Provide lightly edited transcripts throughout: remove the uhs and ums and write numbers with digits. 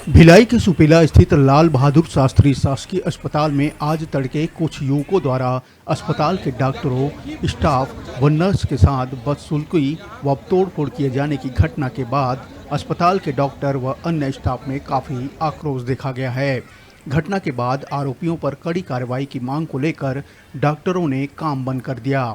भिलाई के सुपेला स्थित लाल बहादुर शास्त्री शासकीय अस्पताल में आज तड़के कुछ युवकों द्वारा अस्पताल के डॉक्टरों, स्टाफ व नर्स के साथ बदसलूकी व तोड़फोड़ किए जाने की घटना के बाद अस्पताल के डॉक्टर व अन्य स्टाफ में काफ़ी आक्रोश देखा गया है। घटना के बाद आरोपियों पर कड़ी कार्रवाई की मांग को लेकर डॉक्टरों ने काम बंद कर दिया।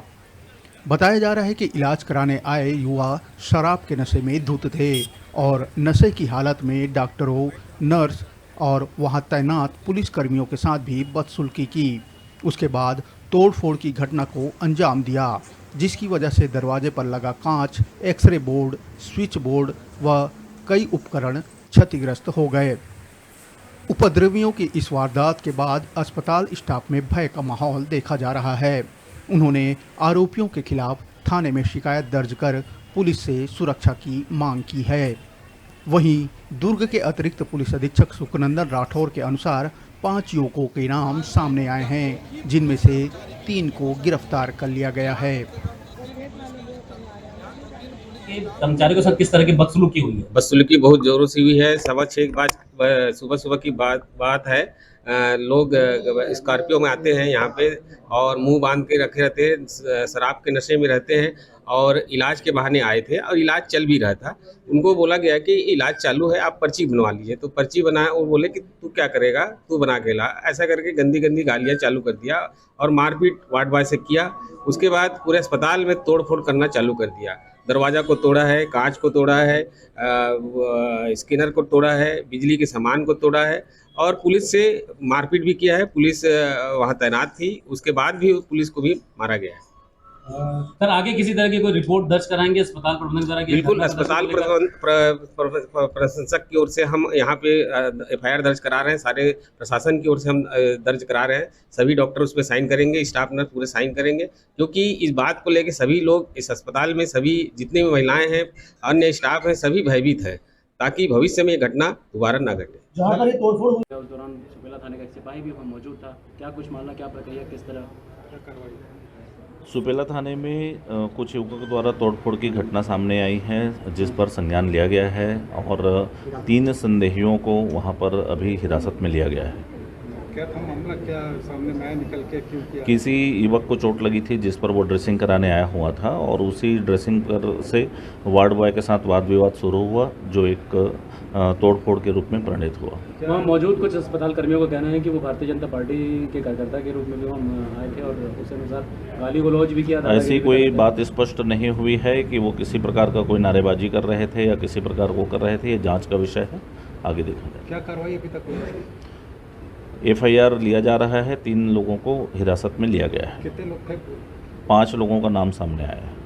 बताया जा रहा है कि इलाज कराने आए युवा शराब के नशे में धुत थे और नशे की हालत में डॉक्टरों, नर्स और वहां तैनात पुलिसकर्मियों के साथ भी बदसलूकी की। उसके बाद तोड़फोड़ की घटना को अंजाम दिया, जिसकी वजह से दरवाजे पर लगा कांच, एक्सरे बोर्ड, स्विच बोर्ड व कई उपकरण क्षतिग्रस्त हो गए। उपद्रवियों की इस वारदात के बाद अस्पताल स्टाफ में भय का माहौल देखा जा रहा है। उन्होंने आरोपियों के खिलाफ थाने में शिकायत दर्ज कर पुलिस से सुरक्षा की मांग की है। वहीं दुर्ग के अतिरिक्त पुलिस अधीक्षक सुखनंदन राठौर के अनुसार 5 युवकों के नाम सामने आए हैं, जिनमें से 3 को गिरफ्तार कर लिया गया है। कर्मचारियों के साथ किस तरह की बदसलूकी हुई है? बदसलूकी बहुत जोरों से हुई है। 6:15 के बाद सुबह की बात है। लोग स्कॉर्पियो में आते हैं यहाँ पे और मुंह बांध के रखे रहते हैं, शराब के नशे में रहते हैं और इलाज के बहाने आए थे और इलाज चल भी रहा था। उनको बोला गया कि इलाज चालू है, आप पर्ची बनवा लीजिए। तो पर्ची बनाया और बोले कि तू क्या करेगा, तू बना के ला। ऐसा करके गंदी गंदी गालियाँ चालू कर दिया और मारपीट वार्ड बॉय से किया। उसके बाद पूरे अस्पताल में तोड़-फोड़ करना चालू कर दिया। दरवाज़ा को तोड़ा है, कांच को तोड़ा है, स्कैनर को तोड़ा है, बिजली के सामान को तोड़ा है और पुलिस से मारपीट भी किया है। पुलिस वहाँ तैनात थी, उसके बाद भी पुलिस को भी मारा गया है। सर, आगे किसी तरह की कोई रिपोर्ट दर्ज कराएंगे अस्पताल प्रबंधन द्वारा? बिल्कुल, अस्पताल प्रशंसक की ओर से हम यहाँ पे एफआईआर दर्ज करा रहे हैं। सारे प्रशासन की ओर से हम दर्ज करा रहे हैं। सभी डॉक्टर उस पे साइन करेंगे, स्टाफ नर्स पूरे साइन करेंगे, क्योंकि इस बात को लेके सभी लोग इस अस्पताल में, सभी जितनी भी महिलाएं हैं, अन्य स्टाफ हैं, सभी भयभीत हैं, ताकि भविष्य में ये घटना दोबारा ना घटे। जहाँ पर ये तोड़फोड़ हुई उस दौरान सुपेला थाने का एक सिपाही भी वहाँ मौजूद था। क्या कुछ मामला, क्या प्रक्रिया, किस तरह कार्रवाई? सुपेला थाने में कुछ युवकों के द्वारा तोड़फोड़ की घटना सामने आई है, जिस पर संज्ञान लिया गया है और 3 संदेहियों को वहां पर अभी हिरासत में लिया गया है। क्या था मामला, क्या सामने में आया, निकल के क्यों किया? किसी युवक को चोट लगी थी, जिस पर वो ड्रेसिंग कराने आया हुआ था और उसी ड्रेसिंग पर से वार्ड बॉय के साथ वाद विवाद शुरू हुआ, जो एक तोड़फोड़ के रूप में परिणित हुआ। वहाँ मौजूद कुछ अस्पताल कर्मियों का कहना है कि वो भारतीय जनता पार्टी के कार्यकर्ता के रूप में भी वहाँ आए थे और उस अनुसार गाली गलौज भी किया था। ऐसी कोई बात स्पष्ट नहीं हुई है कि वो किसी प्रकार का कोई नारेबाजी कर रहे थे या किसी प्रकार वो कर रहे थे। ये जांच का विषय है, आगे देखा जाए। क्या कार्रवाई अभी तक हुई? एफआईआर लिया जा रहा है, 3 लोगों को हिरासत में लिया गया है। कितने लोग थे? 5 लोगों का नाम सामने आया है।